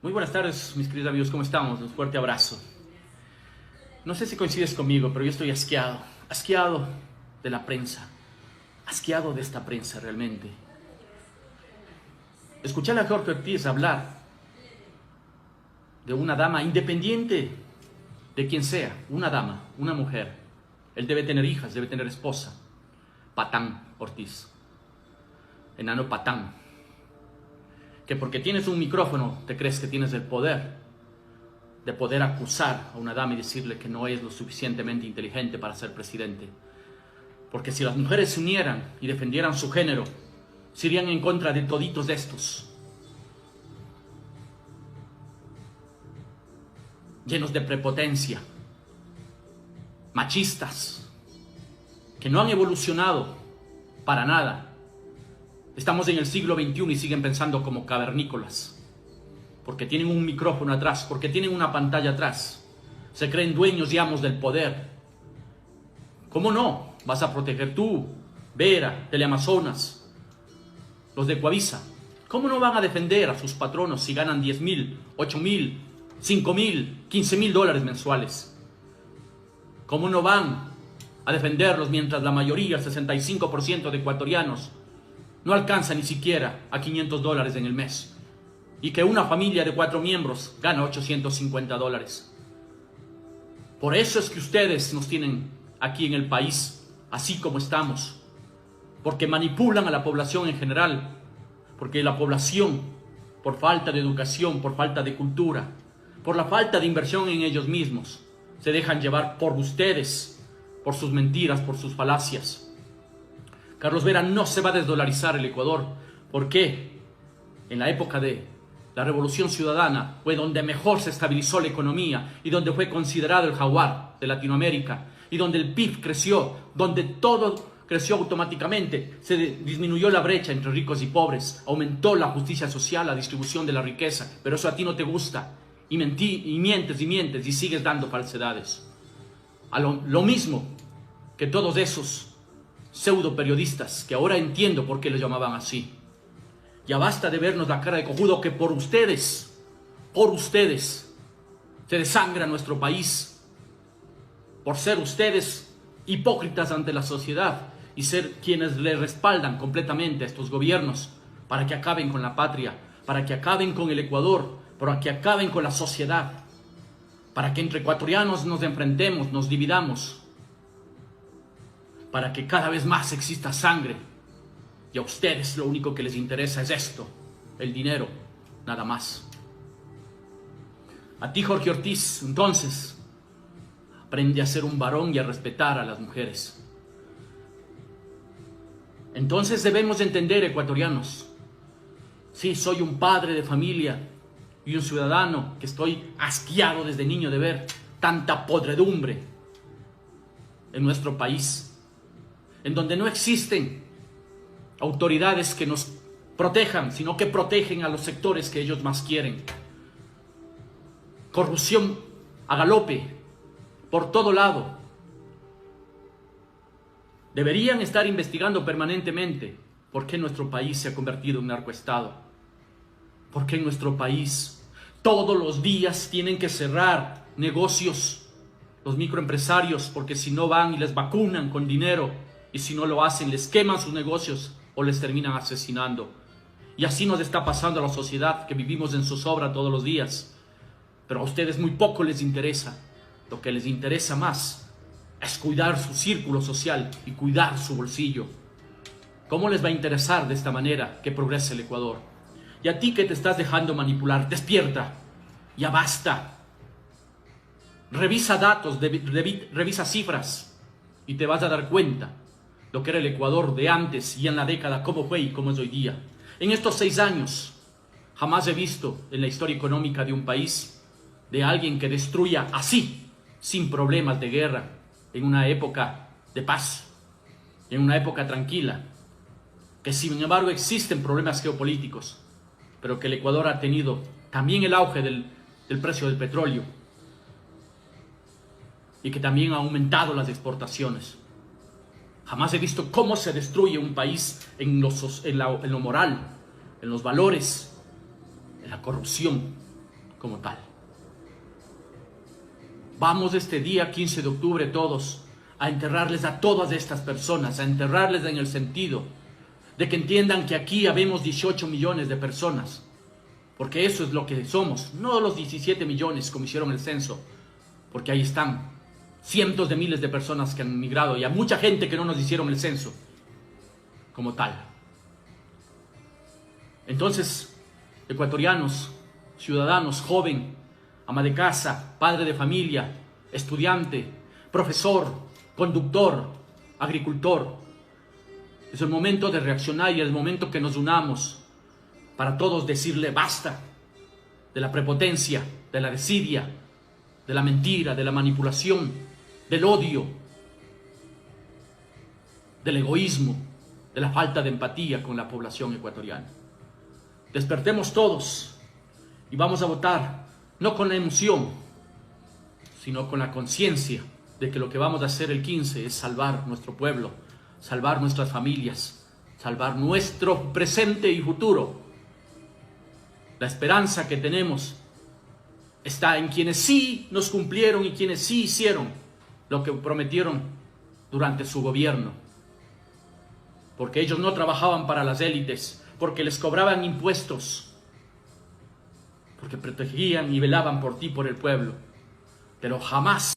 Muy buenas tardes, mis queridos amigos, ¿cómo estamos? Un fuerte abrazo. No sé si coincides conmigo, pero yo estoy asqueado de la prensa, asqueado de esta prensa realmente. Escuchar a Jorge Ortiz hablar de una dama independiente de quien sea, una dama, una mujer. Él debe tener hijas, debe tener esposa. Patán Ortiz, enano patán. Que porque tienes un micrófono te crees que tienes el poder de poder acusar a una dama y decirle que no es lo suficientemente inteligente para ser presidente. Porque si las mujeres se unieran y defendieran su género, se irían en contra de toditos estos, llenos de prepotencia, machistas, que no han evolucionado para nada. Estamos en el siglo XXI y siguen pensando como cavernícolas, porque tienen un micrófono atrás, porque tienen una pantalla atrás. Se creen dueños y amos del poder. ¿Cómo no vas a proteger tú, Vera, Teleamazonas, los de Coavisa? ¿Cómo no van a defender a sus patronos si ganan 10,000, 8,000, 5,000, 15,000 dólares mensuales? ¿Cómo no van a defenderlos mientras la mayoría, el 65% de ecuatorianos, no alcanza ni siquiera a 500 dólares en el mes? Y que una familia de 4 miembros gana 850 dólares. Por eso es que ustedes nos tienen aquí en el país, así como estamos. Porque manipulan a la población en general. Porque la población, por falta de educación, por falta de cultura, por la falta de inversión en ellos mismos, se dejan llevar por ustedes, por sus mentiras, por sus falacias. Carlos Vera no se va a desdolarizar el Ecuador. ¿Por qué? En la época de la Revolución Ciudadana fue donde mejor se estabilizó la economía y donde fue considerado el jaguar de Latinoamérica y donde el PIB creció, donde todo creció automáticamente. Se disminuyó la brecha entre ricos y pobres, aumentó la justicia social, la distribución de la riqueza, pero eso a ti no te gusta y mientes y sigues dando falsedades. Lo mismo que todos esos pseudo periodistas, que ahora entiendo por qué los llamaban así. Ya basta de vernos la cara de cojudo, que por ustedes, se desangra nuestro país, por ser ustedes hipócritas ante la sociedad y ser quienes le respaldan completamente a estos gobiernos para que acaben con la patria, para que acaben con el Ecuador, para que acaben con la sociedad, para que entre ecuatorianos nos enfrentemos, nos dividamos, para que cada vez más exista sangre. Y a ustedes lo único que les interesa es esto, el dinero, nada más. A ti, Jorge Ortiz, entonces, aprende a ser un varón y a respetar a las mujeres. Entonces debemos entender, ecuatorianos, sí, soy un padre de familia y un ciudadano que estoy asqueado desde niño de ver tanta podredumbre en nuestro país, en donde no existen autoridades que nos protejan, sino que protegen a los sectores que ellos más quieren. Corrupción a galope, por todo lado. Deberían estar investigando permanentemente por qué nuestro país se ha convertido en narcoestado. ¿Por qué en nuestro país todos los días tienen que cerrar negocios los microempresarios? Porque si no van y les vacunan con dinero, y si no lo hacen, les queman sus negocios o les terminan asesinando. Y así nos está pasando a la sociedad, que vivimos en zozobra todos los días. Pero a ustedes muy poco les interesa. Lo que les interesa más es cuidar su círculo social y cuidar su bolsillo. ¿Cómo les va a interesar de esta manera que progrese el Ecuador? Y a ti que te estás dejando manipular, despierta. Ya basta. Revisa datos, revisa cifras y te vas a dar cuenta lo que era el Ecuador de antes y en la década, cómo fue y cómo es hoy día. En estos 6 años, jamás he visto en la historia económica de un país de alguien que destruya así, sin problemas de guerra, en una época de paz, en una época tranquila, que sin embargo existen problemas geopolíticos, pero que el Ecuador ha tenido también el auge del precio del petróleo y que también ha aumentado las exportaciones. Jamás he visto cómo se destruye un país en lo moral, en los valores, en la corrupción. como tal. Vamos este día 15 de octubre todos a enterrarles a todas estas personas, a enterrarles en el sentido de que entiendan que aquí habemos 18 millones de personas, porque eso es lo que somos, no los 17 millones como hicieron el censo, porque ahí están cientos de miles de personas que han migrado y a mucha gente que no nos hicieron el censo como tal. Entonces, ecuatorianos, ciudadanos, joven, ama de casa, padre de familia, estudiante, profesor, conductor, agricultor, es el momento de reaccionar y es el momento que nos unamos para todos decirle basta de la prepotencia, de la desidia, de la mentira, de la manipulación, del odio, del egoísmo, de la falta de empatía con la población ecuatoriana. Despertemos todos y vamos a votar, no con la emoción, sino con la conciencia de que lo que vamos a hacer el 15 es salvar nuestro pueblo, salvar nuestras familias, salvar nuestro presente y futuro. La esperanza que tenemos está en quienes sí nos cumplieron y quienes sí hicieron lo que prometieron durante su gobierno. Porque ellos no trabajaban para las élites, porque les cobraban impuestos, porque protegían y velaban por ti, por el pueblo. Pero jamás